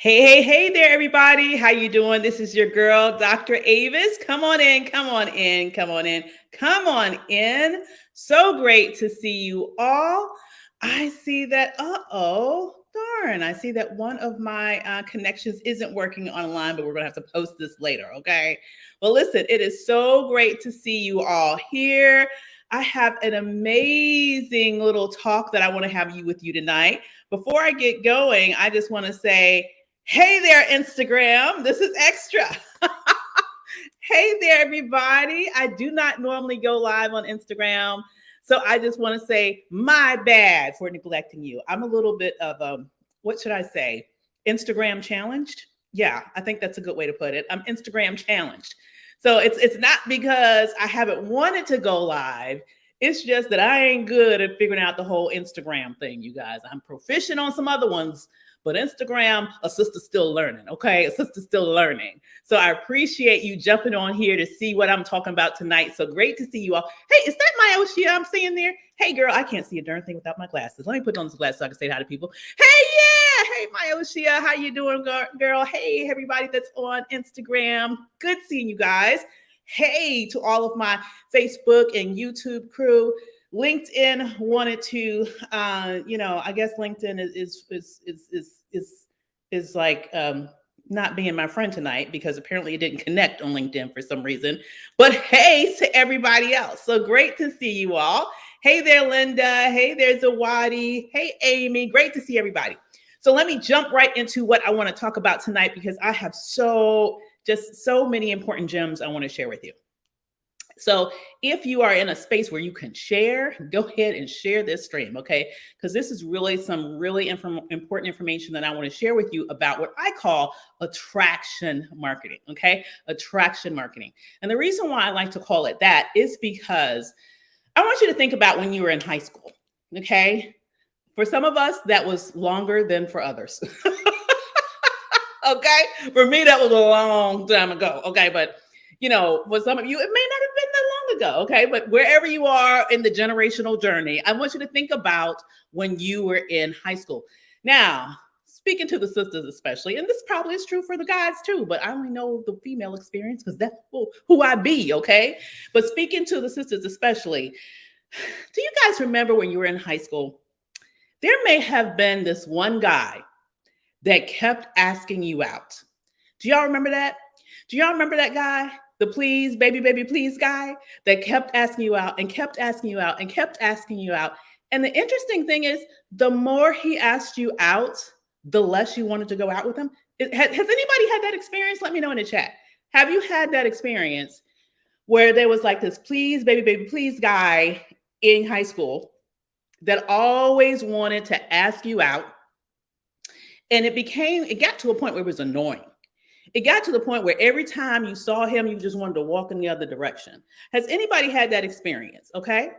Hey there, everybody. How you doing? This is your girl, Dr. Avis. Come on in, come on in, come on in, come on in. So great to see you all. I see that, darn, I see that one of my connections isn't working online, but we're going to have to post this later, okay? Well, listen, it is so great to see you all here. I have an amazing little talk that I want to have with you tonight. Before I get going, I just want to say, hey there, Instagram. This is extra. Hey there, everybody. I do not normally go live on Instagram. So I just want to say my bad for neglecting you. I'm a little bit of, what should I say? Instagram challenged. Yeah, I think that's a good way to put it. I'm Instagram challenged. So it's not because I haven't wanted to go live. It's just that I ain't good at figuring out the whole Instagram thing, you guys. I'm proficient on some other ones, but Instagram, a sister's still learning, okay? A sister's still learning. So I appreciate you jumping on here to see what I'm talking about tonight. So great to see you all. Hey, is that my Oshia I'm seeing there? Hey, girl, I can't see a darn thing without my glasses. Let me put on some glasses so I can say hi to people. Hey, yeah. Hey, my Oshia, how you doing, girl? Hey, everybody that's on Instagram. Good seeing you guys. Hey, to all of my Facebook and YouTube crew. LinkedIn wanted to, I guess LinkedIn is like not being my friend tonight because apparently it didn't connect on LinkedIn for some reason. But hey to everybody else. So great to see you all. Hey there, Linda. Hey there, Zawadi. Hey, Amy. Great to see everybody. So let me jump right into what I want to talk about tonight because I have so many important gems I want to share with you. So if you are in a space where you can share, go ahead and share this stream, okay? Because this is really some really important information that I want to share with you about what I call attraction marketing, okay? Attraction marketing. And the reason why I like to call it that is because I want you to think about when you were in high school, okay? For some of us, that was longer than for others. Okay? For me, that was a long time ago, okay? But for some of you, it may not have been that long ago, okay? But wherever you are in the generational journey, I want you to think about when you were in high school. Now, speaking to the sisters especially, and this probably is true for the guys too, but I only know the female experience because that's who I be, okay? But speaking to the sisters especially, do you guys remember when you were in high school? There may have been this one guy that kept asking you out. Do y'all remember that? Do y'all remember that guy? The please, baby, please guy that kept asking you out and kept asking you out and kept asking you out. And the interesting thing is, the more he asked you out, the less you wanted to go out with him. Has anybody had that experience? Let me know in the chat. Have you had that experience where there was like this please, baby, please guy in high school that always wanted to ask you out? And it got to a point where it was annoying. It got to the point where every time you saw him, you just wanted to walk in the other direction. Has anybody had that experience? Okay.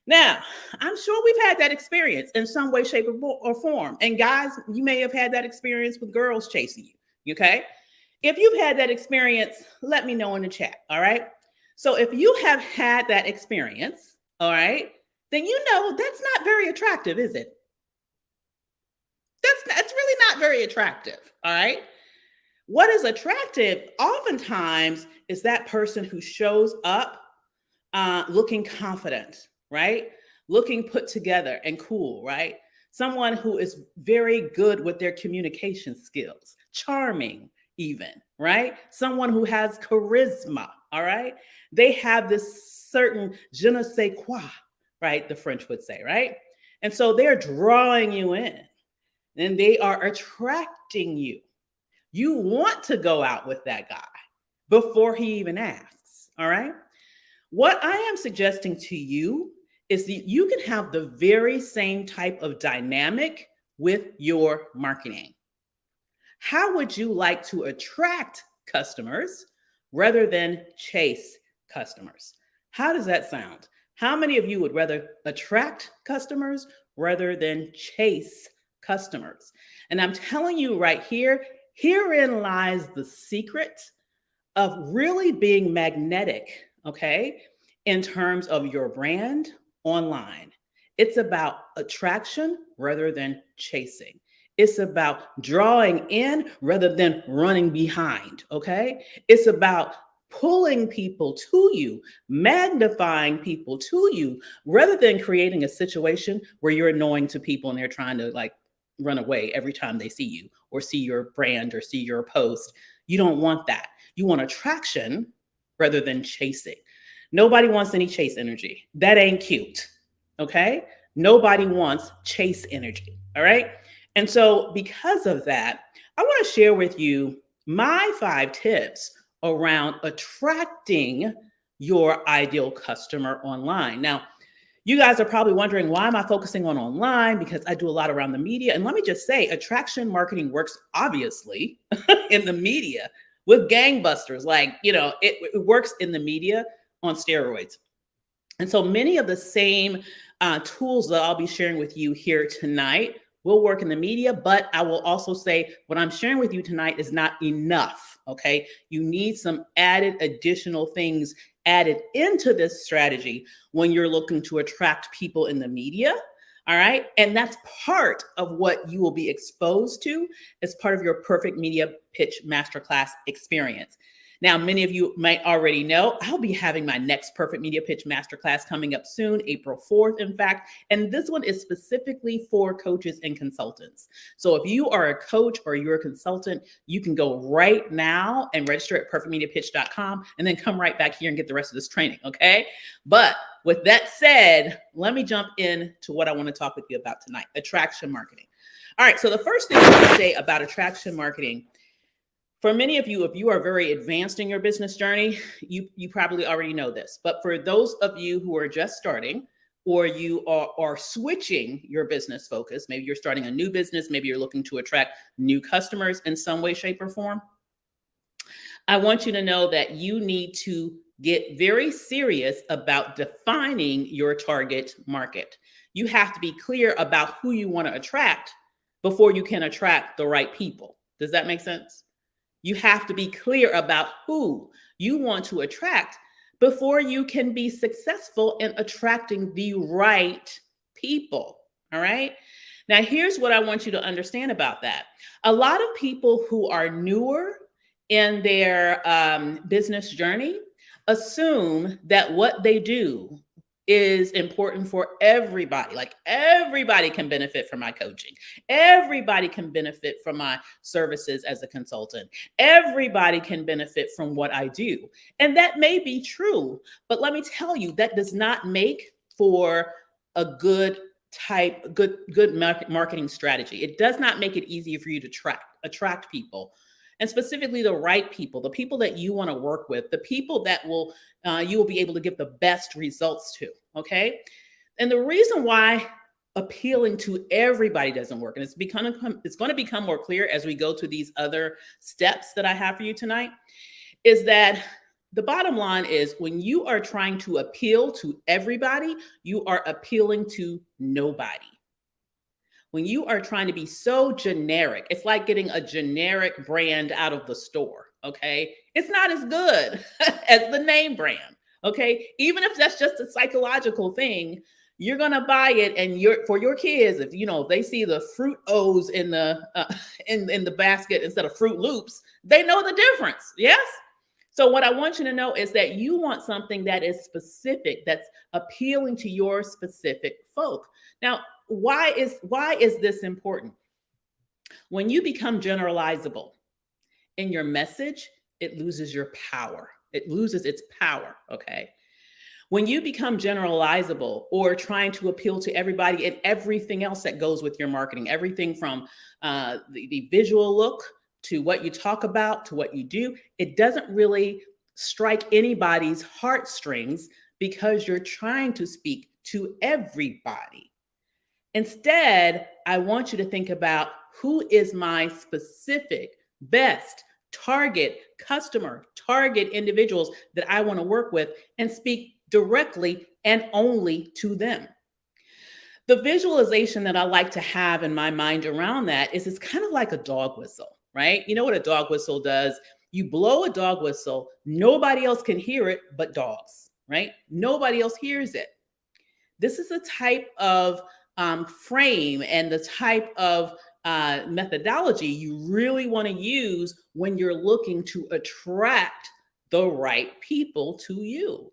Now, I'm sure we've had that experience in some way, shape, or form. And guys, you may have had that experience with girls chasing you. Okay. If you've had that experience, let me know in the chat. All right. So if you have had that experience, all right, then that's not very attractive, is it? That's really not very attractive. All right. What is attractive oftentimes is that person who shows up looking confident, right? Looking put together and cool, right? Someone who is very good with their communication skills, charming even, right? Someone who has charisma, all right? They have this certain je ne sais quoi, right? The French would say, right? And so they're drawing you in and they are attracting you. You want to go out with that guy before he even asks. All right. What I am suggesting to you is that you can have the very same type of dynamic with your marketing. How would you like to attract customers rather than chase customers? How does that sound? How many of you would rather attract customers rather than chase customers? And I'm telling you right here, herein lies the secret of really being magnetic, okay, in terms of your brand online. It's about attraction rather than chasing. It's about drawing in rather than running behind. Okay. It's about pulling people to you, magnifying people to you, rather than creating a situation where you're annoying to people and they're trying to like run away every time they see you or see your brand or see your post. You don't want that. You want attraction rather than chasing. Nobody wants any chase energy. That ain't cute. Okay. Nobody wants chase energy. All right. And so, because of that, I want to share with you my 5 tips around attracting your ideal customer online. Now, you guys are probably wondering, why am I focusing on online? Because I do a lot around the media. And let me just say, attraction marketing works obviously in the media with gangbusters. Like, it works in the media on steroids. And so many of the same tools that I'll be sharing with you here tonight will work in the media, but I will also say what I'm sharing with you tonight is not enough. Okay. You need some added additional things added into this strategy when you're looking to attract people in the media. All right. And that's part of what you will be exposed to as part of your perfect media pitch masterclass experience. Now, many of you might already know I'll be having my next Perfect Media Pitch Masterclass coming up soon, April 4th, in fact. And this one is specifically for coaches and consultants. So if you are a coach or you're a consultant, you can go right now and register at perfectmediapitch.com and then come right back here and get the rest of this training, okay? But with that said, let me jump into what I want to talk with you about tonight, attraction marketing. All right, so the first thing I want to say about attraction marketing, for many of you, if you are very advanced in your business journey, you probably already know this. But for those of you who are just starting, or you are switching your business focus, maybe you're starting a new business, maybe you're looking to attract new customers in some way, shape, or form, I want you to know that you need to get very serious about defining your target market. You have to be clear about who you want to attract before you can attract the right people. Does that make sense? You have to be clear about who you want to attract before you can be successful in attracting the right people. All right. Now, here's what I want you to understand about that. A lot of people who are newer in their business journey assume that what they do is important for everybody. Like, everybody can benefit from my coaching. Everybody can benefit from my services as a consultant. Everybody can benefit from what I do. And that may be true, but let me tell you, that does not make for a good marketing strategy. It does not make it easier for you to attract people, and specifically the right people, the people that you want to work with, the people that you will be able to give the best results to. Okay. And the reason why appealing to everybody doesn't work, and it's going to become more clear as we go to these other steps that I have for you tonight, is that the bottom line is, when you are trying to appeal to everybody, you are appealing to nobody. When you are trying to be so generic, it's like getting a generic brand out of the store, okay? It's not as good as the name brand, okay? Even if that's just a psychological thing, you're gonna buy it, and for your kids, if they see the Fruit O's in the in the basket instead of Fruit Loops, they know the difference. Yes. So what I want you to know is that you want something that is specific, that's appealing to your specific folk. Now, why is this important? When you become generalizable in your message, it loses your power. It loses its power, okay? When you become generalizable or trying to appeal to everybody and everything else that goes with your marketing, everything from the visual look to what you talk about to what you do, it doesn't really strike anybody's heartstrings because you're trying to speak to everybody. Instead, I want you to think about, who is my specific best target customer, target individuals that I want to work with, and speak directly and only to them. The visualization that I like to have in my mind around that is, it's kind of like a dog whistle, right? You know what a dog whistle does? You blow a dog whistle, nobody else can hear it but dogs, right? Nobody else hears it. This is a type of frame and the type of methodology you really want to use when you're looking to attract the right people to you.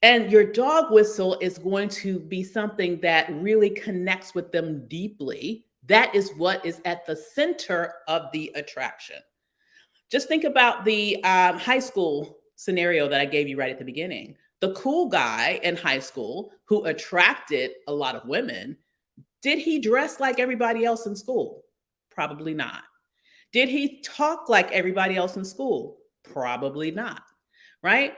And your dog whistle is going to be something that really connects with them deeply. That is what is at the center of the attraction. Just think about the high school scenario that I gave you right at the beginning. The cool guy in high school who attracted a lot of women, did he dress like everybody else in school? Probably not. Did he talk like everybody else in school? Probably not. Right?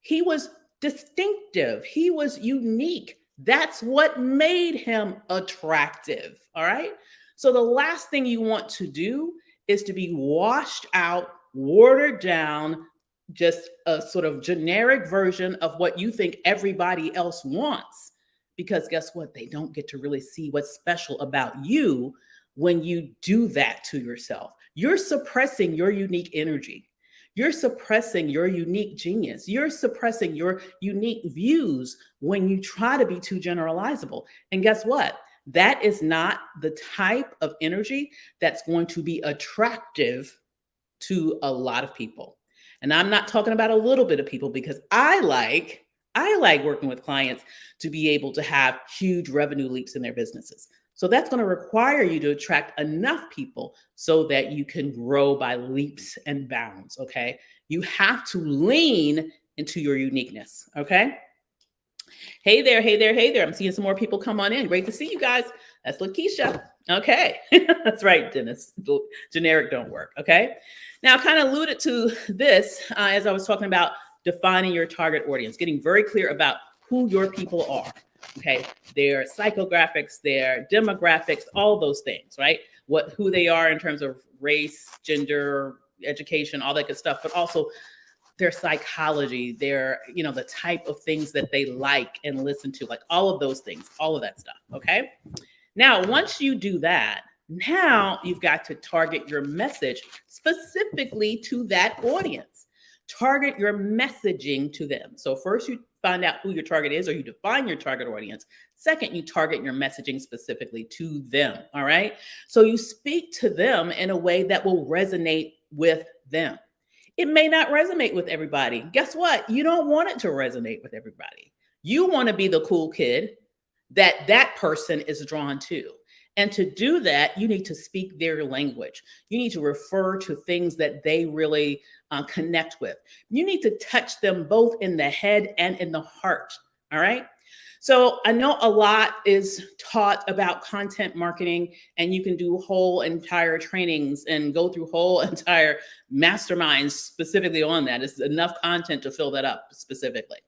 He was distinctive, he was unique. That's what made him attractive. All right. So the last thing you want to do is to be washed out, watered down, just a sort of generic version of what you think everybody else wants. Because guess what? They don't get to really see what's special about you when you do that to yourself. You're suppressing your unique energy. You're suppressing your unique genius. You're suppressing your unique views when you try to be too generalizable. And guess what? That is not the type of energy that's going to be attractive to a lot of people. And I'm not talking about a little bit of people, because I like working with clients to be able to have huge revenue leaps in their businesses. So that's going to require you to attract enough people so that you can grow by leaps and bounds. Okay. You have to lean into your uniqueness. Okay. Hey there, hey there, hey there. I'm seeing some more people come on in. Great to see you guys. That's Lakeisha. Okay. That's right, Dennis. Generic don't work. Okay. Now, I kind of alluded to this as I was talking about defining your target audience, getting very clear about who your people are. Okay, their psychographics, their demographics, all those things, right? Who they are in terms of race, gender, education, all that good stuff, but also their psychology, their, the type of things that they like and listen to, like all of those things, all of that stuff. Okay. Now, once you do that, now you've got to target your message specifically to that audience. Target your messaging to them. So first you find out who your target is, or you define your target audience. Second, you target your messaging specifically to them. All right. So you speak to them in a way that will resonate with them. It may not resonate with everybody. Guess what? You don't want it to resonate with everybody. You want to be the cool kid that person is drawn to. And to do that, you need to speak their language. You need to refer to things that they really connect with. You need to touch them both in the head and in the heart. All right. So I know a lot is taught about content marketing, and you can do whole entire trainings and go through whole entire masterminds specifically on that. It's enough content to fill that up specifically.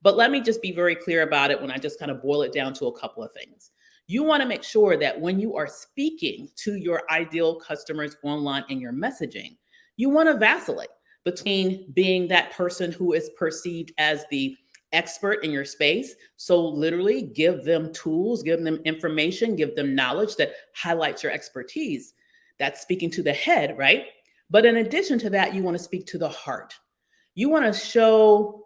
But let me just be very clear about it when I just kind of boil it down to a couple of things. You want to make sure that when you are speaking to your ideal customers online in your messaging, you want to vacillate between being that person who is perceived as the expert in your space. So literally give them tools, give them information, give them knowledge that highlights your expertise. That's speaking to the head, right? But in addition to that, you want to speak to the heart. You want to show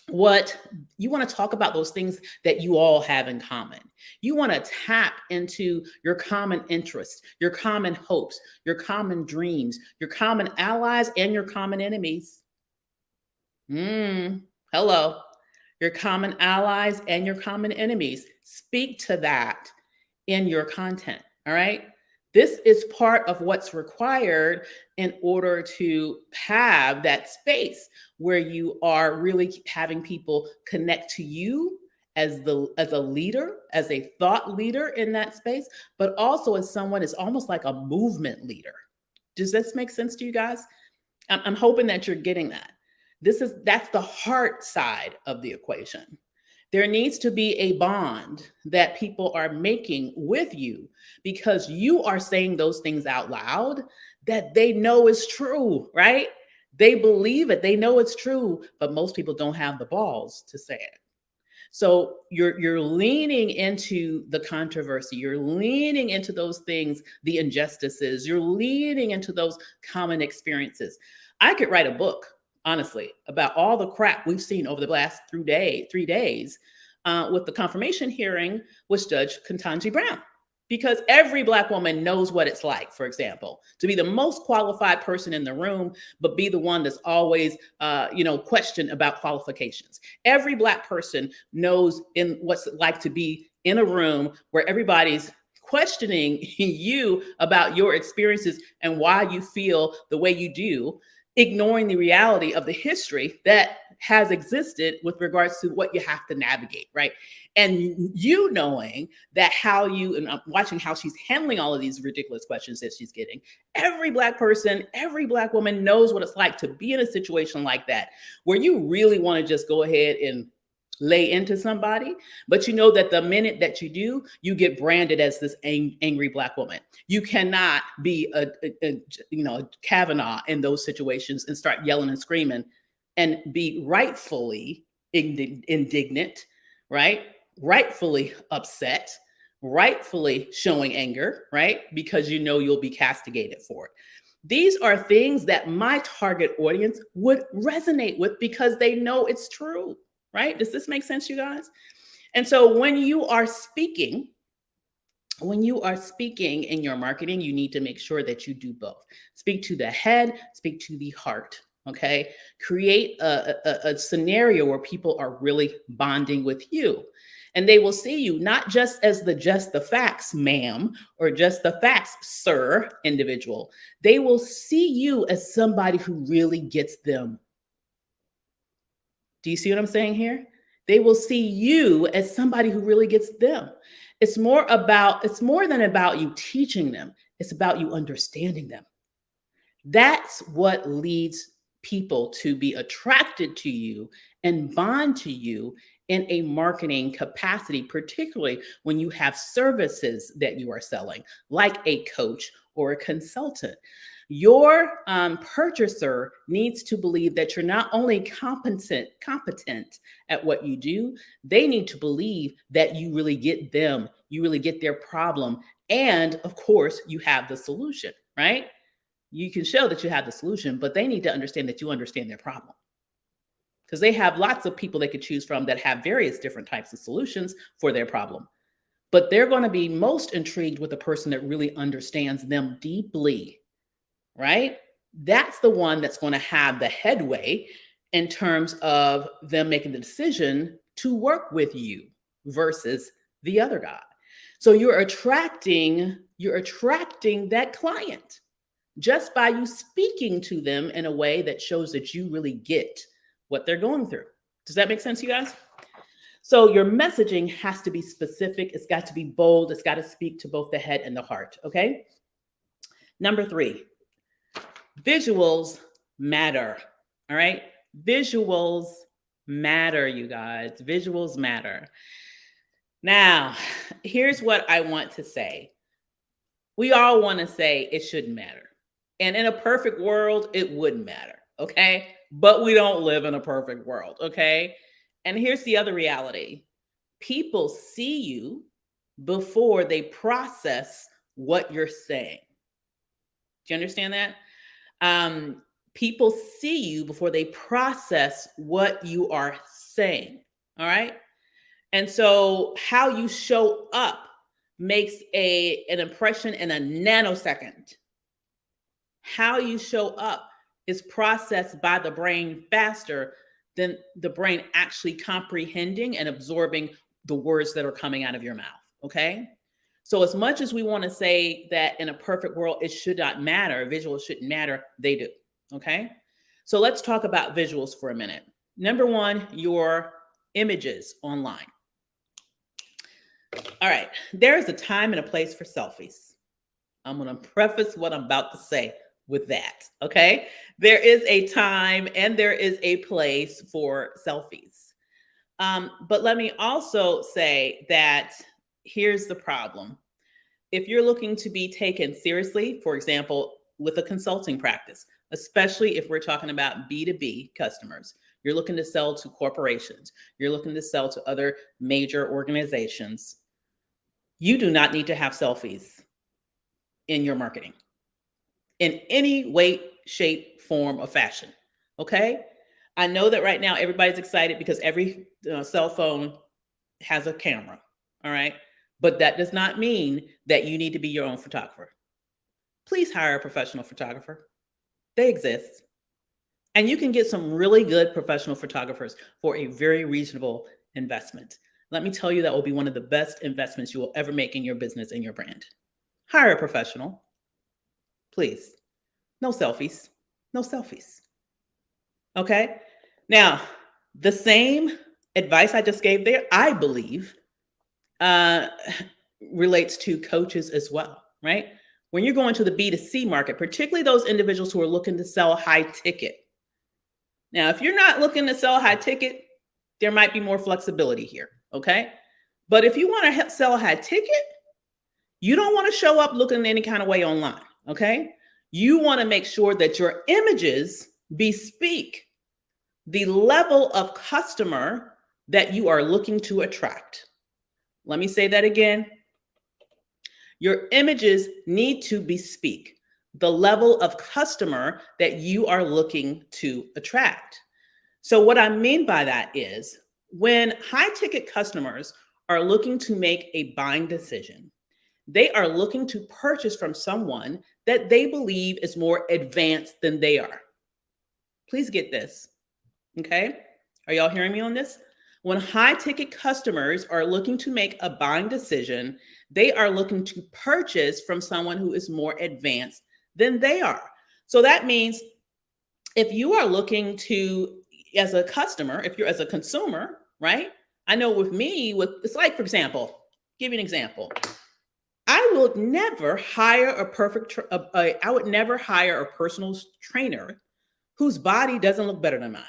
what you want to talk about, those things that you all have in common. You want to tap into your common interests, your common hopes, your common dreams, your common allies, and your common enemies. Hello. Your common allies and your common enemies. Speak to that in your content. All right. This is part of what's required in order to have that space where you are really having people connect to you as a leader, as a thought leader in that space, but also as someone is almost like a movement leader. Does this make sense to you guys? I'm hoping that you're getting that. That's the heart side of the equation. There needs to be a bond that people are making with you because you are saying those things out loud that they know is true, right? They believe it. They know it's true, but most people don't have the balls to say it. So you're leaning into the controversy. You're leaning into those things, the injustices. You're leaning into those common experiences. I could write a book, honestly, about all the crap we've seen over the last 3 days with the confirmation hearing with Judge Ketanji Brown, because every Black woman knows what it's like, for example, to be the most qualified person in the room, but be the one that's always, questioned about qualifications. Every Black person knows in what's it like to be in a room where everybody's questioning you about your experiences and why you feel the way you do, ignoring the reality of the history that has existed with regards to what you have to navigate, right? And you knowing that how you, and I'm watching how she's handling all of these ridiculous questions that she's getting. Every Black person, every Black woman knows what it's like to be in a situation like that, where you really want to just go ahead and lay into somebody, but you know that the minute that you do, you get branded as this angry Black woman. You cannot be a Kavanaugh in those situations and start yelling and screaming and be rightfully indignant, right? Rightfully upset, rightfully showing anger, right? Because you know you'll be castigated for it. These are things that my target audience would resonate with because they know it's true. Right? Does this make sense, you guys? And so when you are speaking in your marketing, you need to make sure that you do both. Speak to the head, speak to the heart. Okay. Create a scenario where people are really bonding with you. And they will see you not just as just the facts, ma'am, or just the facts, sir, individual. They will see you as somebody who really gets them. Do you see what I'm saying here? They will see you as somebody who really gets them. It's more than about you teaching them. It's about you understanding them. That's what leads people to be attracted to you and bond to you in a marketing capacity, particularly when you have services that you are selling, like a coach or a consultant. Your purchaser needs to believe that you're not only competent at what you do, they need to believe that you really get them, you really get their problem. And of course, you have the solution, right? You can show that you have the solution, but they need to understand that you understand their problem. Because they have lots of people they could choose from that have various different types of solutions for their problem. But they're going to be most intrigued with the person that really understands them deeply. Right? That's the one that's going to have the headway in terms of them making the decision to work with you versus the other guy. So you're attracting that client just by you speaking to them in a way that shows that you really get what they're going through. Does that make sense, you guys? So your messaging has to be specific. It's got to be bold. It's got to speak to both the head and the heart. Okay. Number 3. Visuals matter. All right. Visuals matter, you guys. Visuals matter. Now, here's what I want to say. We all want to say it shouldn't matter. And in a perfect world, it wouldn't matter. Okay. But we don't live in a perfect world. Okay. And here's the other reality. People see you before they process what you're saying. Do you understand that? People see you before they process what you are saying. All right. And so how you show up makes an impression in a nanosecond. How you show up is processed by the brain faster than the brain actually comprehending and absorbing the words that are coming out of your mouth. Okay. So as much as we want to say that in a perfect world, it should not matter, visuals shouldn't matter, they do. Okay. So let's talk about visuals for a minute. Number 1, your images online. All right. There is a time and a place for selfies. I'm going to preface what I'm about to say with that. Okay. There is a time and there is a place for selfies. But let me also say that here's the problem. If you're looking to be taken seriously, for example, with a consulting practice, especially if we're talking about B2B customers, you're looking to sell to corporations, you're looking to sell to other major organizations, you do not need to have selfies in your marketing in any way, shape, form, or fashion. Okay. I know that right now everybody's excited because every cell phone has a camera. All right. but that does not mean that you need to be your own photographer. Please hire a professional photographer. They exist. And you can get some really good professional photographers for a very reasonable investment. Let me tell you, that will be one of the best investments you will ever make in your business and your brand. Hire a professional. Please. No selfies. No selfies. Okay? Now, the same advice I just gave there, I believe, relates to coaches as well, right? When you're going to the B2C market, particularly those individuals who are looking to sell high ticket. Now, if you're not looking to sell high ticket, there might be more flexibility here, okay? But if you want to sell high ticket, you don't want to show up looking any kind of way online, okay? You want to make sure that your images bespeak the level of customer that you are looking to attract. Let me say that again. Your images need to bespeak the level of customer that you are looking to attract. So what I mean by that is, when high ticket customers are looking to make a buying decision, they are looking to purchase from someone that they believe is more advanced than they are. Please get this, okay? Are y'all hearing me on this? When high ticket customers are looking to make a buying decision, they are looking to purchase from someone who is more advanced than they are. So that means if you are looking to, as a customer, if you're as a consumer, right? I know with me, it's like, for example, give you an example. I would never hire I would never hire a personal trainer whose body doesn't look better than mine.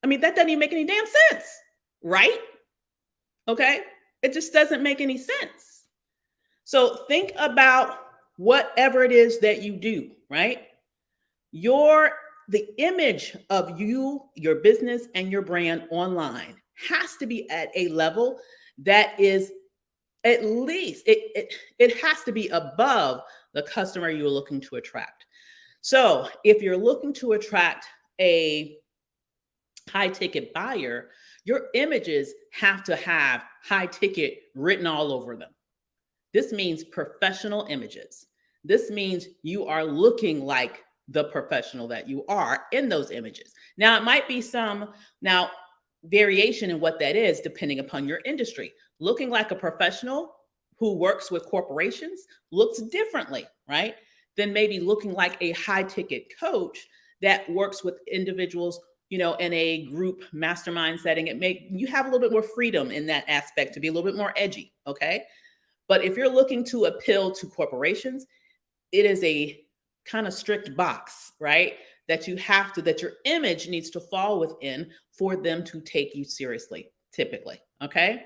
I mean, that doesn't even make any damn sense, right? Okay? It just doesn't make any sense. So think about whatever it is that you do, right? The image of you, your business, and your brand online has to be at a level that is at least, it has to be above the customer you're looking to attract. So if you're looking to attract a high ticket buyer, your images have to have high ticket written all over them. This means professional images. This means you are looking like the professional that you are in those images. Now, it might be some variation in what that is depending upon your industry. Looking like a professional who works with corporations looks differently, right? Than maybe looking like a high ticket coach that works with individuals, in a group mastermind setting. You have a little bit more freedom in that aspect to be a little bit more edgy, okay? But if you're looking to appeal to corporations, it is a kind of strict box, right? That your image needs to fall within for them to take you seriously, typically, okay?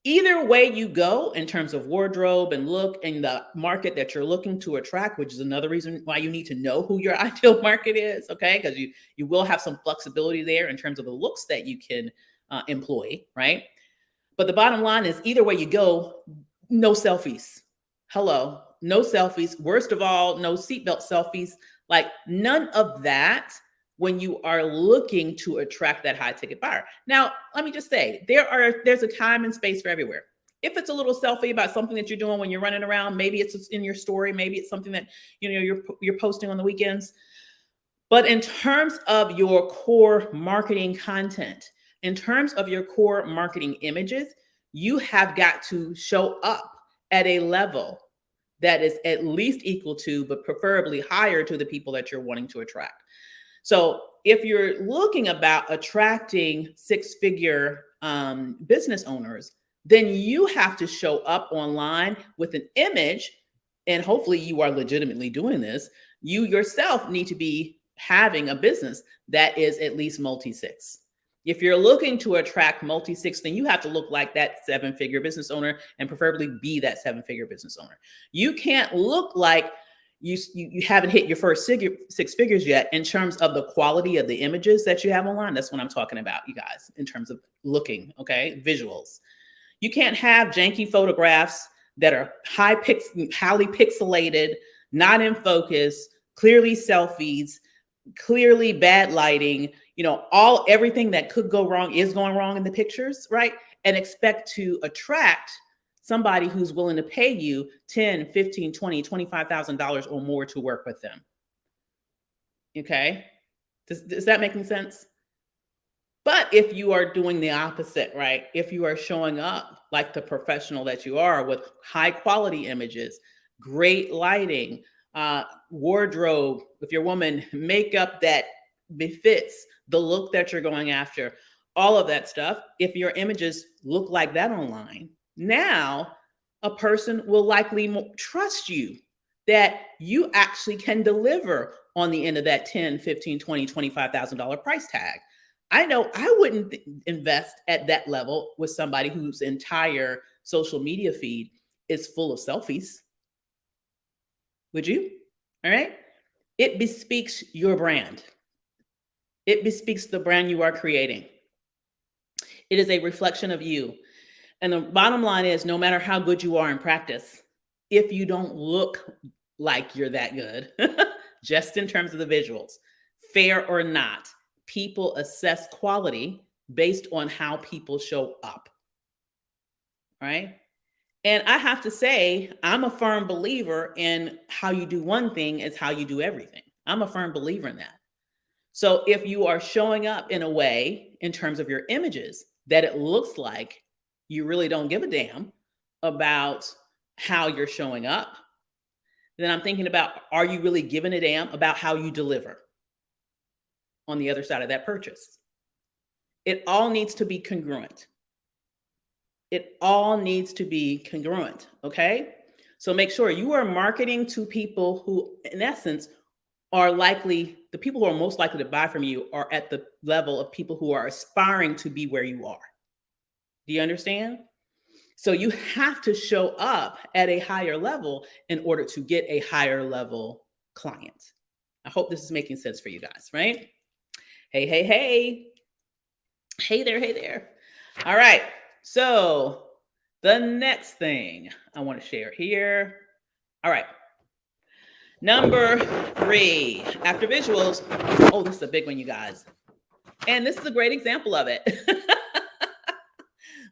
Either way you go in terms of wardrobe and look in the market that you're looking to attract, which is another reason why you need to know who your ideal market is, okay? Because you will have some flexibility there in terms of the looks that you can employ, right? But the bottom line is, either way you go, no selfies. Hello, no selfies. Worst of all, no seatbelt selfies. Like, none of that when you are looking to attract that high ticket buyer. Now, let me just say, there's a time and space for everywhere. If it's a little selfie about something that you're doing when you're running around, maybe it's in your story, maybe it's something that you're posting on the weekends. But in terms of your core marketing content, in terms of your core marketing images, you have got to show up at a level that is at least equal to, but preferably higher to, the people that you're wanting to attract. So if you're looking about attracting six-figure business owners, then you have to show up online with an image, and hopefully you are legitimately doing this. You yourself need to be having a business that is at least multi-six. If you're looking to attract multi-six, then you have to look like that seven-figure business owner, and preferably be that seven-figure business owner. You can't look like you haven't hit your first six figures yet in terms of the quality of the images that you have online. That's what I'm talking about, you guys, in terms of looking, okay? Visuals. You can't have janky photographs that are highly pixelated, not in focus, clearly selfies, clearly bad lighting, everything that could go wrong is going wrong in the pictures, right? And expect to attract somebody who's willing to pay you 10, 15, 20, $25,000 or more to work with them. Okay? Does that make any sense? But if you are doing the opposite, right? If you are showing up like the professional that you are with high quality images, great lighting, wardrobe, if you're a woman, makeup that befits the look that you're going after, all of that stuff, if your images look like that online, now a person will likely trust you that you actually can deliver on the end of that 10, 15, 20, $25,000 price tag. I know I wouldn't invest at that level with somebody whose entire social media feed is full of selfies. Would you? All right. It bespeaks your brand. It bespeaks the brand you are creating. It is a reflection of you. And the bottom line is no matter how good you are in practice, if you don't look like you're that good, just in terms of the visuals, fair or not, people assess quality based on how people show up. Right? And I have to say, I'm a firm believer in how you do one thing is how you do everything. I'm a firm believer in that. So if you are showing up in a way in terms of your images that it looks like you really don't give a damn about how you're showing up, then I'm thinking about, are you really giving a damn about how you deliver on the other side of that purchase? It all needs to be congruent. It all needs to be congruent, okay? So make sure you are marketing to people who, in essence, are likely, the people who are most likely to buy from you are at the level of people who are aspiring to be where you are. Do you understand? So you have to show up at a higher level in order to get a higher level client. I hope this is making sense for you guys, right? Hey, hey, hey. Hey there, hey there. All right. So the next thing I want to share here. All right. Number 3, after visuals. Oh, this is a big one, you guys. And this is a great example of it.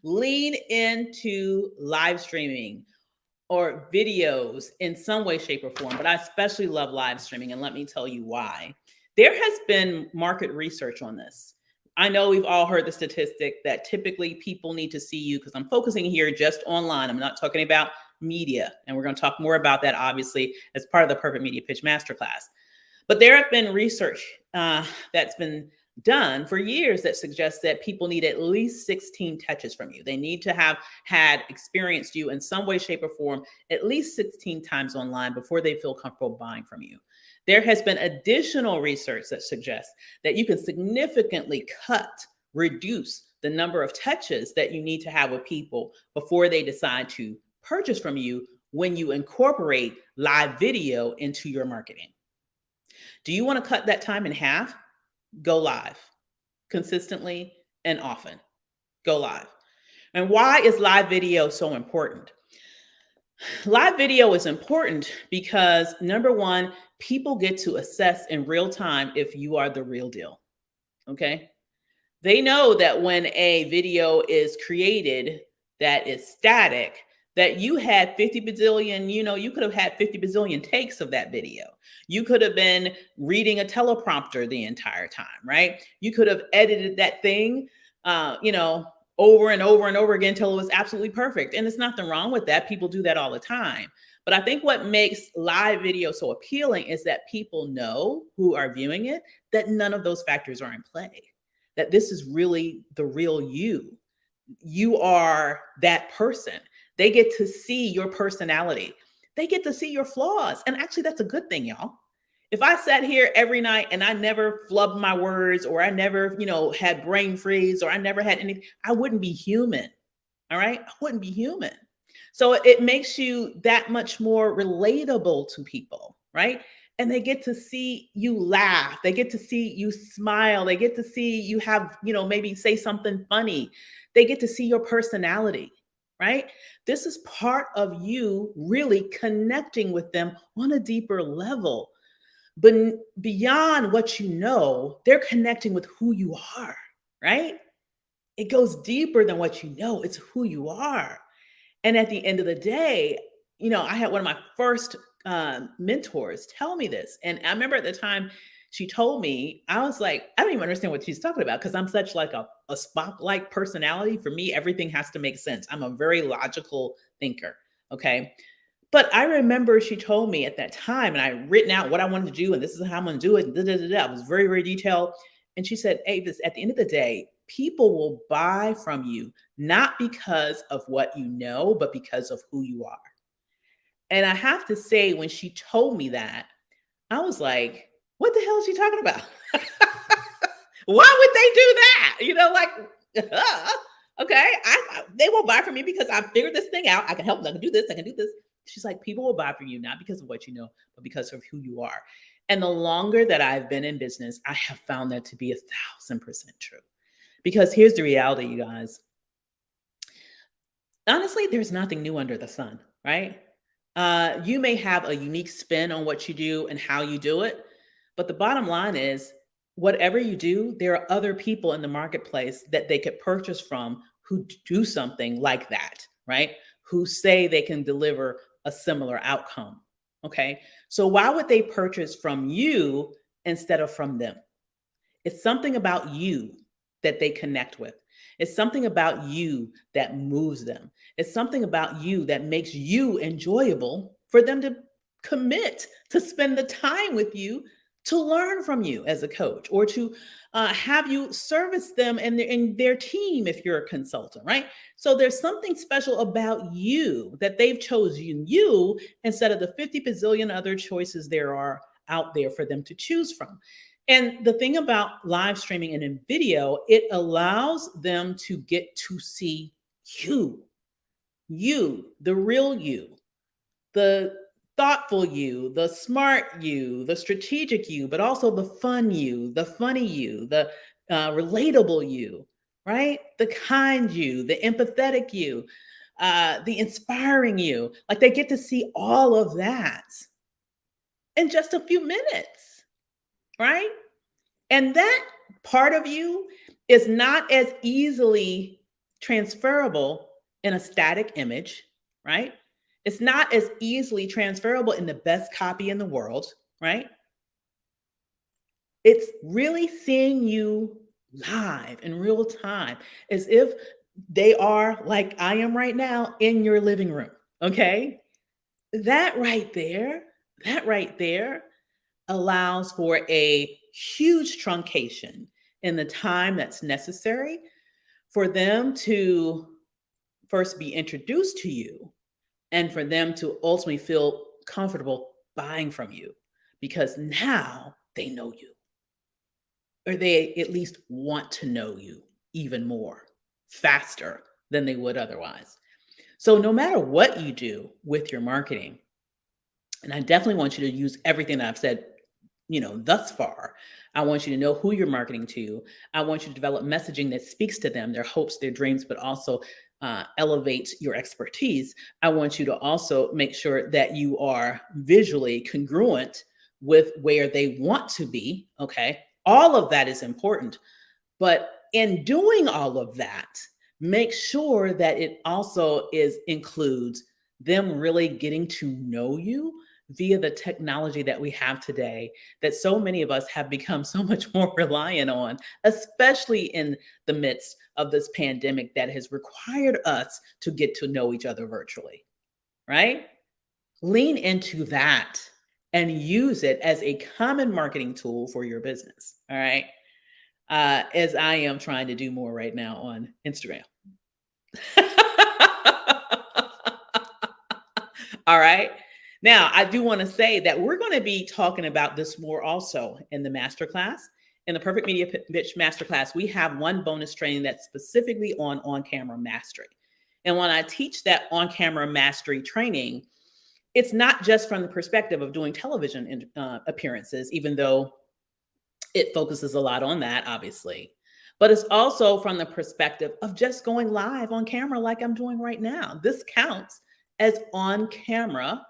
Lean into live streaming or videos in some way, shape, or form. But I especially love live streaming. And let me tell you why. There has been market research on this. I know we've all heard the statistic that typically people need to see you, because I'm focusing here just online. I'm not talking about media. And we're going to talk more about that, obviously, as part of the Perfect Media Pitch Masterclass. But there have been research that's been done for years that suggests that people need at least 16 touches from you. They need to have had experienced you in some way, shape, or form at least 16 times online before they feel comfortable buying from you. There has been additional research that suggests that you can significantly reduce the number of touches that you need to have with people before they decide to purchase from you when you incorporate live video into your marketing. Do you want to cut that time in half? Go live consistently and often. Go live. And why is live video so important? Live video is important because, number one, people get to assess in real time if you are the real deal. Okay? They know that when a video is created that is static, that you had 50 bazillion, you could have had 50 bazillion takes of that video. You could have been reading a teleprompter the entire time, right? You could have edited that thing, over and over and over again until it was absolutely perfect. And there's nothing wrong with that. People do that all the time. But I think what makes live video so appealing is that people know, who are viewing it, that none of those factors are in play, that this is really the real you. You are that person. They get to see your personality. They get to see your flaws. And actually, that's a good thing, y'all. If I sat here every night and I never flubbed my words, or I never, had brain freeze, or I never had anything, I wouldn't be human. All right? I wouldn't be human. So it makes you that much more relatable to people, right? And they get to see you laugh. They get to see you smile. They get to see you have, maybe say something funny. They get to see your personality, right? This is part of you really connecting with them on a deeper level. But beyond what you know, they're connecting with who you are, right? It goes deeper than what you know. It's who you are. And at the end of the day, I had one of my first mentors tell me this. And I remember at the time she told me, I was like, I don't even understand what she's talking about because I'm such like a Spock-like personality. For me, everything has to make sense. I'm a very logical thinker. Okay. But I remember she told me at that time, and I written out what I wanted to do, and this is how I'm going to do it. And da, da, da, da. I was very, very detailed. And she said, Avis, at the end of the day, people will buy from you not because of what you know, but because of who you are. And I have to say, when she told me that, I was like, what the hell is she talking about? Why would they do that? Okay, they will buy from me because I figured this thing out. I can help them. I can do this. I can do this. She's like, people will buy from you not because of what you know, but because of who you are. And the longer that I've been in business, I have found that to be 1,000% true. Because here's the reality, you guys. Honestly, there's nothing new under the sun, right? You may have a unique spin on what you do and how you do it, but the bottom line is, whatever you do, there are other people in the marketplace that they could purchase from who do something like that, right? Who say they can deliver a similar outcome. Okay. So why would they purchase from you instead of from them? It's something about you that they connect with. It's something about you that moves them. It's something about you that makes you enjoyable for them to commit to spend the time with you, to learn from you as a coach, or to have you service them and their team if you're a consultant, right? So there's something special about you that they've chosen you instead of the 50 bazillion other choices there are out there for them to choose from. And the thing about live streaming and in video, it allows them to get to see you, the real you, the thoughtful you, the smart you, the strategic you, but also the fun you, the funny you, the relatable you, right? The kind you, the empathetic you, the inspiring you. Like they get to see all of that in just a few minutes, right? And that part of you is not as easily transferable in a static image, right? It's not as easily transferable in the best copy in the world, right? It's really seeing you live in real time, as if they are like I am right now in your living room, okay? That right there, that right there allows for a huge truncation in the time that's necessary for them to first be introduced to you and for them to ultimately feel comfortable buying from you because now they know you, or they at least want to know you even more faster than they would otherwise. So, no matter what you do with your marketing, and I definitely want you to use everything that I've said, thus far. I want you to know who you're marketing to. I want you to develop messaging that speaks to them, their hopes, their dreams, but also elevates your expertise. I want you to also make sure that you are visually congruent with where they want to be. Okay. All of that is important. But in doing all of that, make sure that it also includes them really getting to know you via the technology that we have today, that so many of us have become so much more reliant on, especially in the midst of this pandemic that has required us to get to know each other virtually, right? Lean into that and use it as a common marketing tool for your business, all right? As I am trying to do more right now on Instagram. All right. Now, I do want to say that we're going to be talking about this more also in the masterclass. In the Perfect Media Pitch Masterclass, we have one bonus training that's specifically on-camera mastery. And when I teach that on-camera mastery training, it's not just from the perspective of doing television appearances, even though it focuses a lot on that, obviously. But it's also from the perspective of just going live on camera like I'm doing right now. This counts as on camera,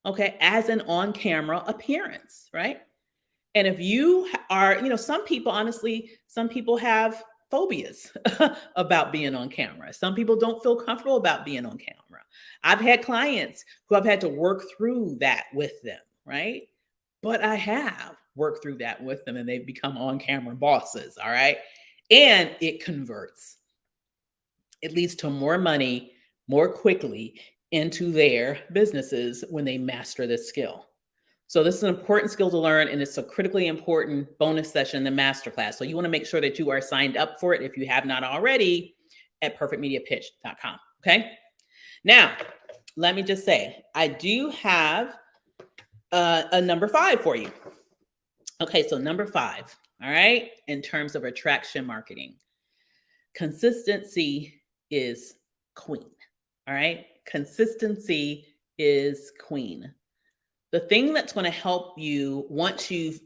okay, as an on camera appearance, right? And if you are, some people, honestly, some people have phobias about being on camera. Some people don't feel comfortable about being on camera. I've had clients who I've had to work through that with them, right? But I have worked through that with them and they've become on camera bosses. All right. And it converts, it leads to more money more quickly into their businesses when they master this skill. So this is an important skill to learn, and it's a critically important bonus session, the masterclass. So you want to make sure that you are signed up for it if you have not already at perfectmediapitch.com. Okay. Now, let me just say, I do have a number 5 for you. Okay, so number 5, all right, in terms of attraction marketing, consistency is queen. All right, consistency is queen. The thing that's going to help you once you've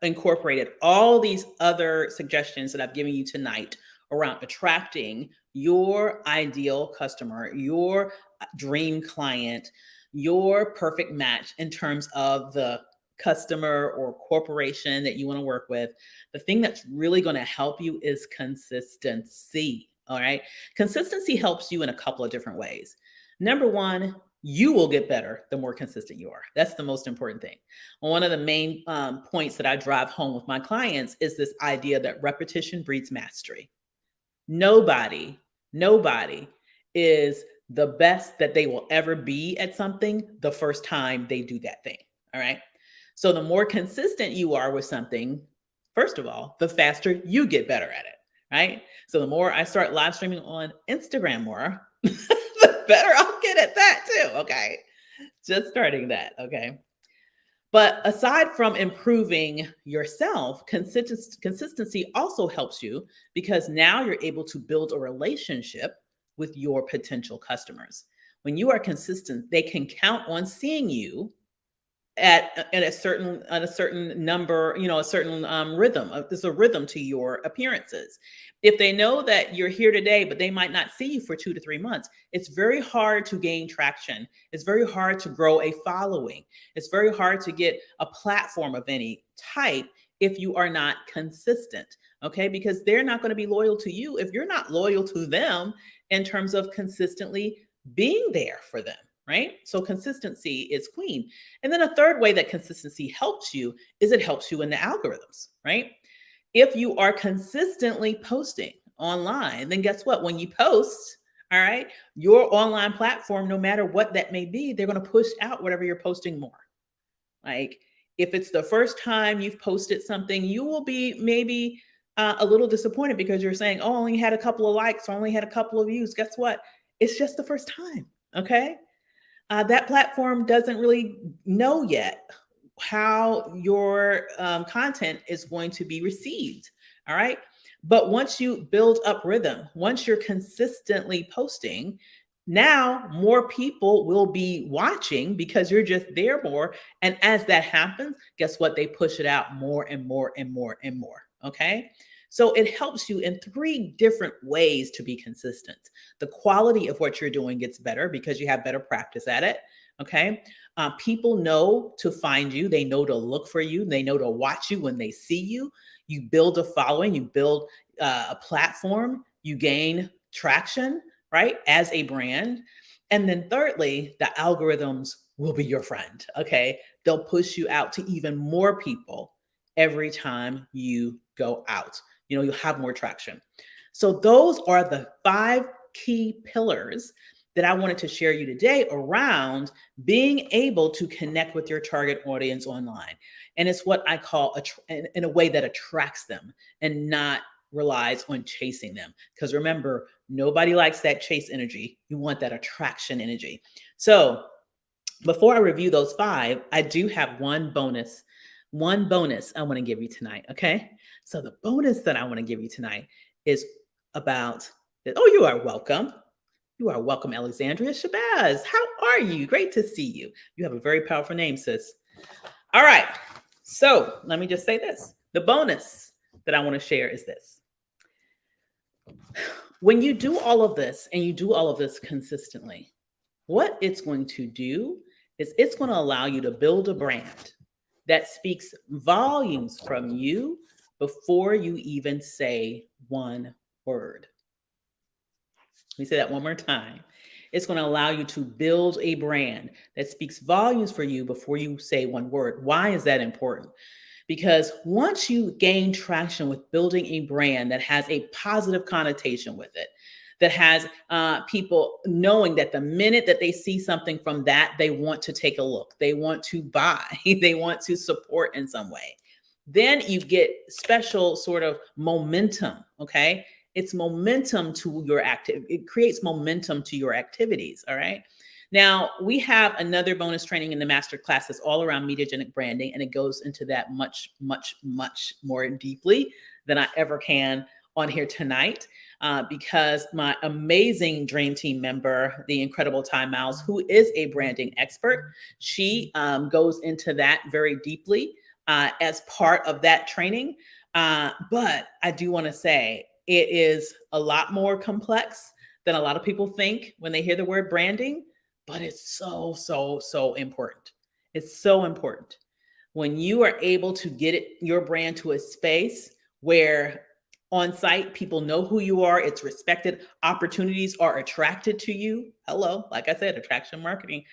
incorporated all these other suggestions that I've given you tonight around attracting your ideal customer, your dream client, your perfect match in terms of the customer or corporation that you want to work with, the thing that's really going to help you is consistency. All right. Consistency helps you in a couple of different ways. Number one, you will get better the more consistent you are. That's the most important thing. One of the main points that I drive home with my clients is this idea that repetition breeds mastery. Nobody is the best that they will ever be at something the first time they do that thing. All right. So the more consistent you are with something, first of all, the faster you get better at it. Right. So the more I start live streaming on Instagram more, the better I'll get at that too. Okay. Just starting that. Okay. But aside from improving yourself, consistency also helps you because now you're able to build a relationship with your potential customers. When you are consistent, they can count on seeing you at a certain number, a certain rhythm. There's a rhythm to your appearances. If they know that you're here today, but they might not see you for 2 to 3 months, it's very hard to gain traction. It's very hard to grow a following. It's very hard to get a platform of any type if you are not consistent. Okay, because they're not going to be loyal to you if you're not loyal to them in terms of consistently being there for them. Right? So consistency is queen. And then a third way that consistency helps you is it helps you in the algorithms, right? If you are consistently posting online, then guess what? When you post, all right, your online platform, no matter what that may be, they're going to push out whatever you're posting more. Like if it's the first time you've posted something, you will be maybe a little disappointed because you're saying, oh, I only had a couple of likes, or only had a couple of views. Guess what? It's just the first time. Okay. That platform doesn't really know yet how your content is going to be received. All right. But once you build up rhythm, once you're consistently posting, now more people will be watching because you're just there more. And as that happens, guess what? They push it out more and more and more and more. Okay. So it helps you in 3 different ways to be consistent. The quality of what you're doing gets better because you have better practice at it. Okay. People know to find you. They know to look for you. They know to watch you when they see you. You build a following, you build a platform, you gain traction, right? As a brand. And then thirdly, the algorithms will be your friend. Okay. They'll push you out to even more people every time you go out. You'll have more traction. So those are the 5 key pillars that I wanted to share you today around being able to connect with your target audience online. And it's what I call in a way that attracts them and not relies on chasing them. Because remember, nobody likes that chase energy. You want that attraction energy. So before I review those 5, I do have one bonus I want to give you tonight. Okay. So the bonus that I want to give you tonight is about that. Oh, you are welcome. You are welcome, Alexandria Shabazz. How are you? Great to see you. You have a very powerful name, sis. All right. So let me just say this. The bonus that I want to share is this. When you do all of this and you do all of this consistently, what it's going to do is it's going to allow you to build a brand that speaks volumes from you before you even say one word. Let me say that one more time. It's going to allow you to build a brand that speaks volumes for you before you say one word. Why is that important? Because once you gain traction with building a brand that has a positive connotation with it, that has people knowing that the minute that they see something from that, they want to take a look, they want to buy, they want to support in some way, then you get special sort of momentum. Okay. It's momentum to your active. It creates momentum to your activities. All right. Now we have another bonus training in the master class that's all around mediagenic branding, and it goes into that much, much, much more deeply than I ever can on here tonight. Because my amazing dream team member, the incredible Ty Miles, who is a branding expert, she goes into that very deeply as part of that training. But I do want to say it is a lot more complex than a lot of people think when they hear the word branding, but it's so, so, so important. It's so important. When you are able to get your brand to a space where on site, people know who you are, it's respected, opportunities are attracted to you. Hello, like I said, attraction marketing.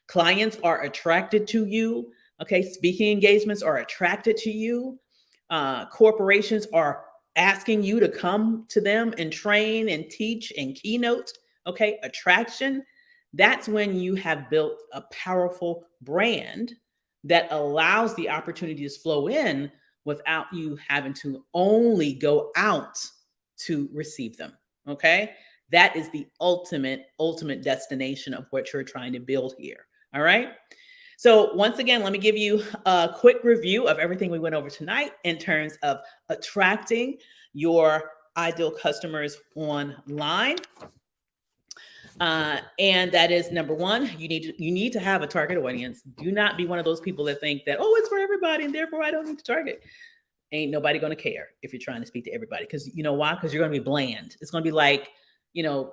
Clients are attracted to you. Okay, speaking engagements are attracted to you. Corporations are asking you to come to them and train and teach and keynote. Okay, attraction. That's when you have built a powerful brand that allows the opportunities to flow in without you having to only go out to receive them. Okay. That is the ultimate destination of what you're trying to build here. All right. So once again, let me give you a quick review of everything we went over tonight in terms of attracting your ideal customers online. And that is number one, you need to have a target audience. Do not be one of those people that think that, oh, it's for everybody and therefore I don't need to target. Ain't nobody going to care if you're trying to speak to everybody. Because you know why? Because you're going to be bland. It's going to be like,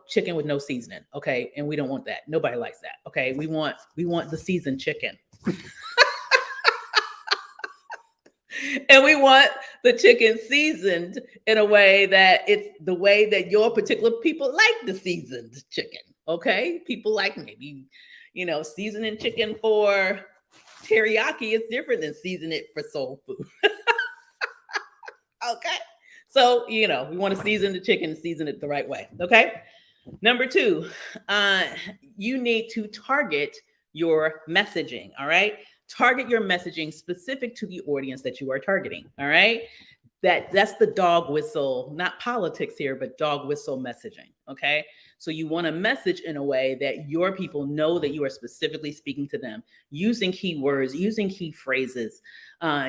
chicken with no seasoning. Okay. And we don't want that. Nobody likes that. Okay. We want the seasoned chicken. And we want the chicken seasoned in a way that it's the way that your particular people like the seasoned chicken. Okay. People like maybe, seasoning chicken for teriyaki is different than season it for soul food. Okay. So, we want to season the chicken and season it the right way. Okay. Number two, you need to target your messaging. All right. Target your messaging specific to the audience that you are targeting. All right. That's the dog whistle, not politics here, but dog whistle messaging. Okay. So you want to message in a way that your people know that you are specifically speaking to them, using keywords, using key phrases,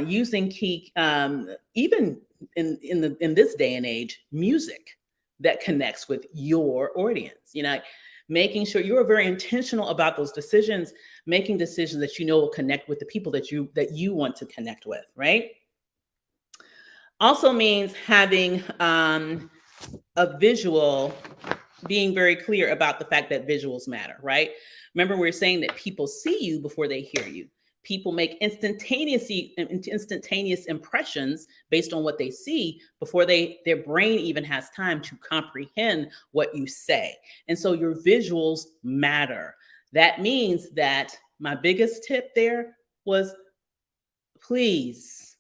using key, even in this day and age, music that connects with your audience. Making sure you're very intentional about those decisions, making decisions that will connect with the people that you want to connect with, right? Also means having a visual, being very clear about the fact that visuals matter, right? Remember, we're saying that people see you before they hear you. People make instantaneous impressions based on what they see before their brain even has time to comprehend what you say. And so your visuals matter. That means that my biggest tip there was, please,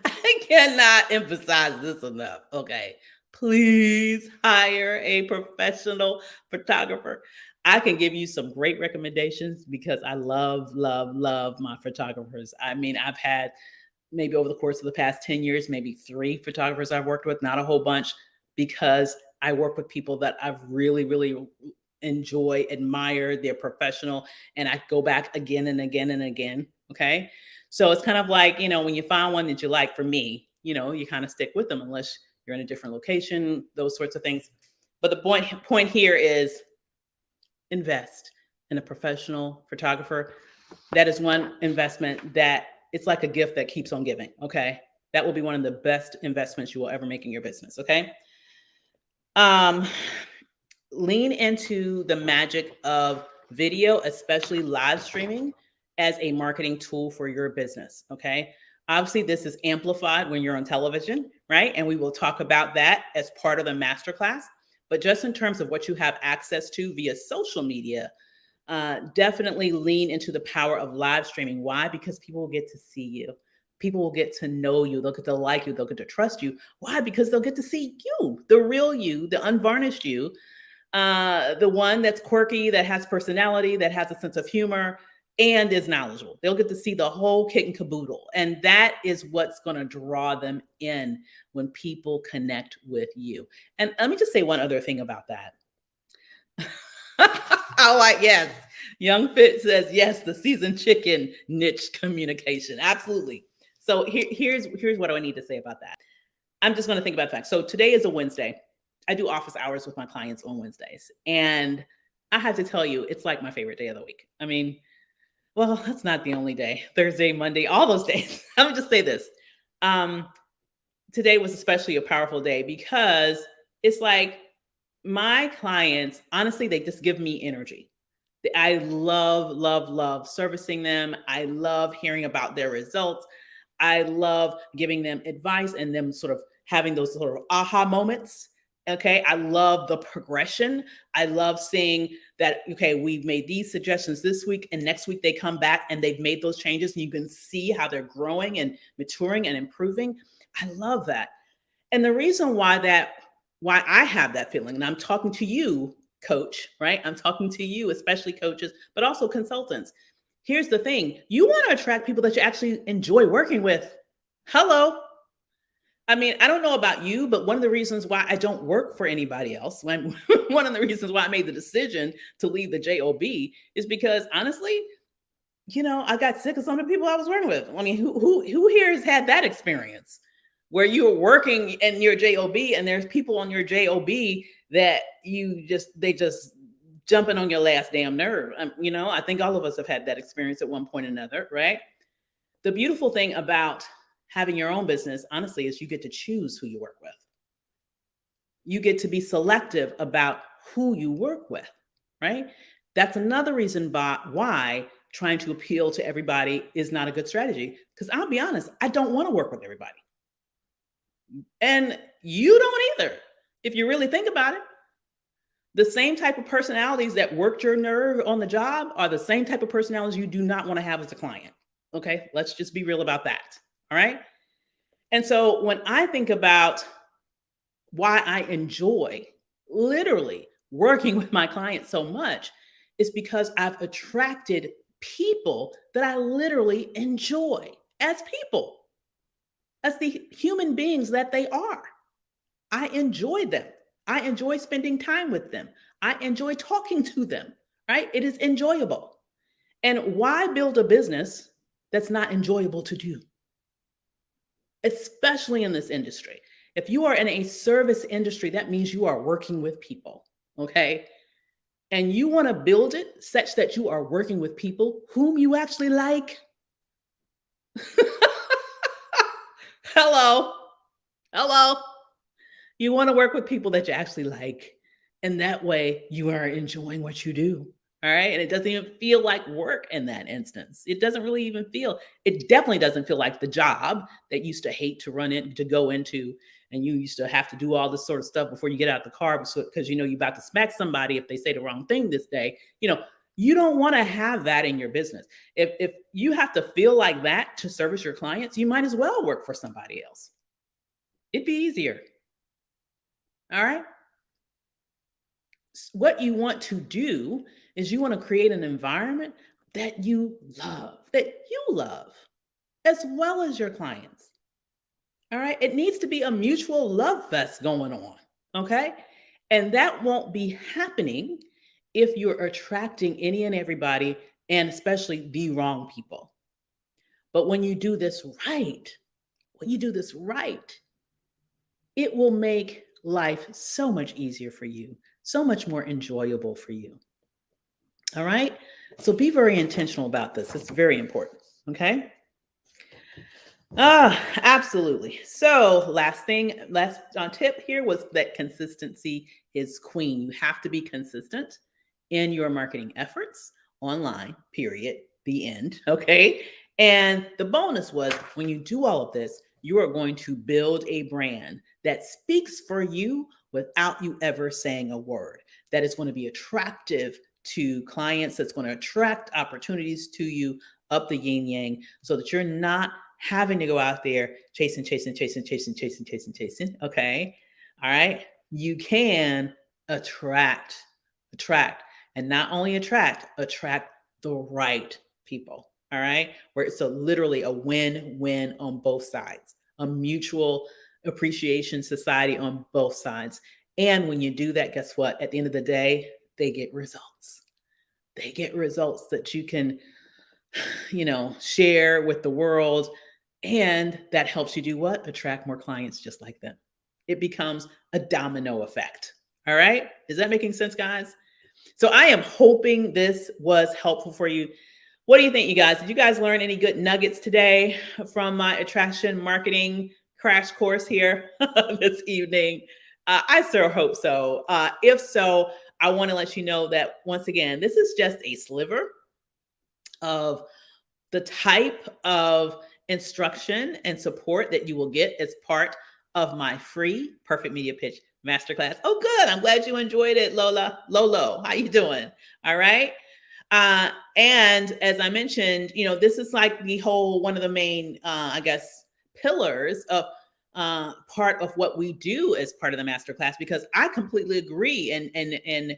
I cannot emphasize this enough. Okay. Please hire a professional photographer. I can give you some great recommendations because I love, love, love my photographers. I mean, I've had maybe over the course of the past 10 years, maybe 3 photographers I've worked with, not a whole bunch, because I work with people that I've really, really enjoy, admire, they're professional, and I go back again and again and again. Okay. So it's kind of like, when you find one that you like, for me, you kind of stick with them unless you're in a different location, those sorts of things. But the point here is invest in a professional photographer. That is one investment that it's like a gift that keeps on giving. Okay. That will be one of the best investments you will ever make in your business. Okay. Lean into the magic of video, especially live streaming, as a marketing tool for your business. Okay. Obviously, this is amplified when you're on television, right? And we will talk about that as part of the masterclass. But just in terms of what you have access to via social media, definitely lean into the power of live streaming. Why? Because people will get to see you. People will get to know you. They'll get to like you. They'll get to trust you. Why? Because they'll get to see you, the real you, the unvarnished you, the one that's quirky, that has personality, that has a sense of humor, and is knowledgeable. They'll get to see the whole kit and caboodle. And that is what's going to draw them in when people connect with you. And let me just say one other thing about that. Oh, like, yes. Young Fit says, yes, the seasoned chicken niche communication. Absolutely. So here's what I need to say about that. I'm just going to think about the fact. So today is a Wednesday. I do office hours with my clients on Wednesdays. And I have to tell you, it's like my favorite day of the week. I mean, well, that's not the only day. Thursday, Monday, all those days. Let me just say this. Today was especially a powerful day because it's like my clients, honestly, they just give me energy. I love, love, love servicing them. I love hearing about their results. I love giving them advice and them sort of having those sort of aha moments. Okay. I love the progression. I love seeing that, okay, we've made these suggestions this week and next week they come back and they've made those changes and you can see how they're growing and maturing and improving. I love that. And the reason why I have that feeling, and I'm talking to you, coach, right? I'm talking to you, especially coaches, but also consultants. Here's the thing. You want to attract people that you actually enjoy working with. Hello. I mean, I don't know about you, but one of the reasons why I don't work for anybody else, one of the reasons why I made the decision to leave the job is because honestly, I got sick of some of the people I was working with. I mean, who here has had that experience where you are working in your job and there's people on your job that they just jumping on your last damn nerve. I think all of us have had that experience at one point or another, right? The beautiful thing about having your own business, honestly, is you get to choose who you work with. You get to be selective about who you work with, right? That's another reason why trying to appeal to everybody is not a good strategy. Because I'll be honest, I don't want to work with everybody. And you don't either, if you really think about it. The same type of personalities that worked your nerve on the job are the same type of personalities you do not want to have as a client. Okay, let's just be real about that. All right. And so when I think about why I enjoy literally working with my clients so much, it's because I've attracted people that I literally enjoy as people, as the human beings that they are. I enjoy them. I enjoy spending time with them. I enjoy talking to them, right? It is enjoyable. And why build a business that's not enjoyable to do? Especially in this industry. If you are in a service industry, that means you are working with people, okay? And you want to build it such that you are working with people whom you actually like. Hello. You want to work with people that you actually like. And that way you are enjoying what you do. All right. And it doesn't even feel like work in that instance. It definitely doesn't feel like the job that you used to hate to go into. And you used to have to do all this sort of stuff before you get out the car because you're about to smack somebody if they say the wrong thing this day. You don't want to have that in your business. If you have to feel like that to service your clients, you might as well work for somebody else. It'd be easier. All right. What you want to do is you want to create an environment that you love, as well as your clients. All right. It needs to be a mutual love fest going on. Okay. And that won't be happening if you're attracting any and everybody, and especially the wrong people. But when you do this right, it will make life so much easier for you, so much more enjoyable for you. All right. So be very intentional about this. It's very important. Okay. Absolutely. So last tip here was that consistency is queen. You have to be consistent in your marketing efforts online, period, the end. Okay. And the bonus was when you do all of this, you are going to build a brand that speaks for you without you ever saying a word. That is going to be attractive to clients, that's going to attract opportunities to you up the yin yang, so that you're not having to go out there chasing, chasing, chasing, chasing, chasing, chasing, chasing. Okay. All right. You can attract, attract, and not only attract the right people. All right. Where it's literally a win win on both sides, a mutual appreciation society on both sides. And when you do that, guess what? At the end of the day, they get results. They get results that you can, share with the world. And that helps you do what? Attract more clients just like them. It becomes a domino effect. All right. Is that making sense, guys? So I am hoping this was helpful for you. What do you think, you guys? Did you guys learn any good nuggets today from my attraction marketing crash course here this evening? I sure hope so. If so, I want to let you know that once again, this is just a sliver of the type of instruction and support that you will get as part of my free Perfect Media Pitch Masterclass. Oh, good. I'm glad you enjoyed it, Lola. Lolo, how you doing? All right. And as I mentioned, this is like the whole one of the main, pillars of part of what we do as part of the masterclass, because I completely agree and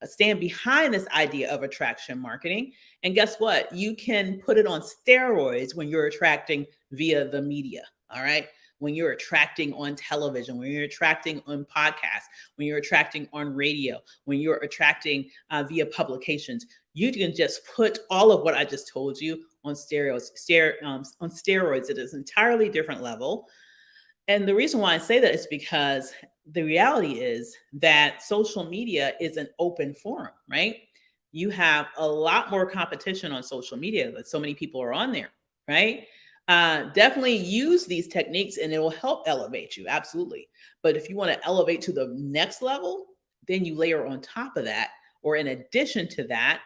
stand behind this idea of attraction marketing. And guess what? You can put it on steroids when you're attracting via the media. All right. When you're attracting on television, when you're attracting on podcasts, when you're attracting on radio, when you're attracting via publications, you can just put all of what I just told you on steroids. On steroids at an entirely different level. And the reason why I say that is because the reality is that social media is an open forum, right? You have a lot more competition on social media, but so many people are on there, right? Definitely use these techniques and it will help elevate you. Absolutely. But if you want to elevate to the next level, then you layer on top of that, or in addition to that,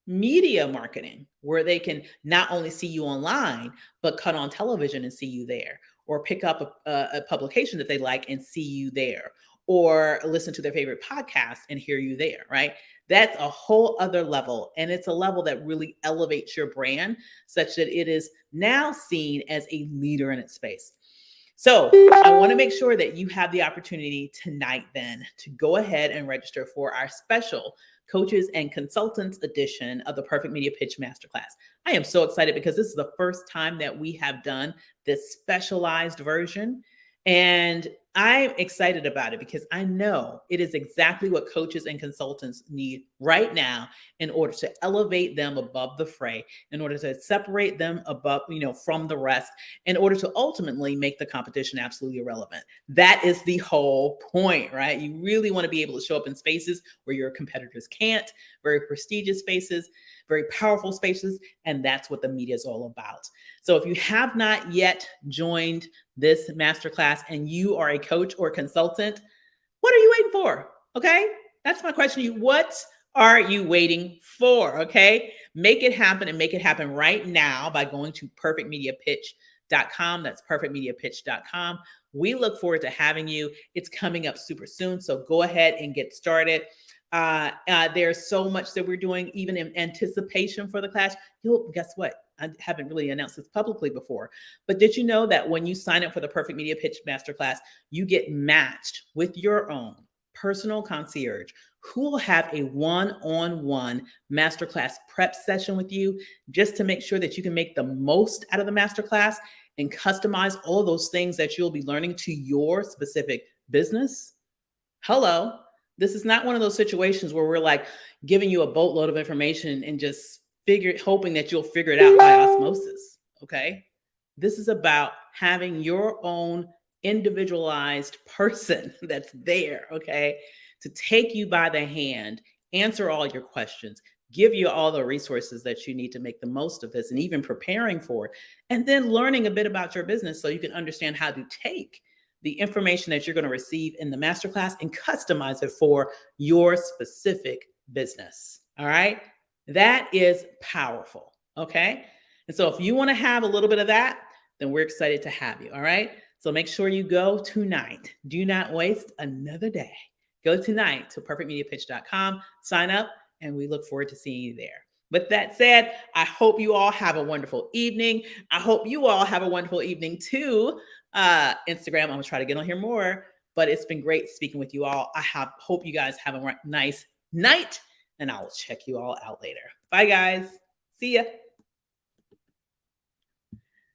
media marketing, where they can not only see you online, but cut on television and see you there, or pick up a publication that they like and see you there, or listen to their favorite podcast and hear you there, right? That's a whole other level. And it's a level that really elevates your brand such that it is now seen as a leader in its space. So I want to make sure that you have the opportunity tonight then to go ahead and register for our special Coaches and Consultants edition of the Perfect Media Pitch Masterclass. I am so excited because this is the first time that we have done this specialized version. And I'm excited about it because I know it is exactly what coaches and consultants need right now in order to elevate them above the fray, in order to separate them above, from the rest, in order to ultimately make the competition absolutely irrelevant. That is the whole point, right? You really want to be able to show up in spaces where your competitors can't, very prestigious spaces, very powerful spaces, and that's what the media is all about. So if you have not yet joined this masterclass and you are a coach or consultant, what are you waiting for? Okay, that's my question to you. What are you waiting for? Okay, make it happen, and make it happen right now by going to perfectmediapitch.com. That's perfectmediapitch.com. We look forward to having you. It's coming up super soon, so go ahead and get started. There's so much that we're doing, even in anticipation for the class. Guess what? I haven't really announced this publicly before, but did you know that when you sign up for the Perfect Media Pitch Masterclass, you get matched with your own personal concierge who will have a one-on-one masterclass prep session with you, just to make sure that you can make the most out of the masterclass and customize all of those things that you'll be learning to your specific business? Hello. This is not one of those situations where we're like giving you a boatload of information and just hoping that you'll figure it out by osmosis. Okay. This is about having your own individualized person that's there. Okay. To take you by the hand, answer all your questions, give you all the resources that you need to make the most of this, and even preparing for it. And then learning a bit about your business so you can understand how to take the information that you're going to receive in the masterclass and customize it for your specific business. All right. That is powerful. Okay. And so if you want to have a little bit of that, then we're excited to have you. All right. So make sure you go tonight. Do not waste another day. Go tonight to perfectmediapitch.com, sign up, and we look forward to seeing you there. With that said, I hope you all have a wonderful evening. I hope you all have a wonderful evening too. Instagram, I'm gonna try to get on here more, but it's been great speaking with you all. Hope you guys have a nice night, and I will check you all out later. Bye, guys. See ya.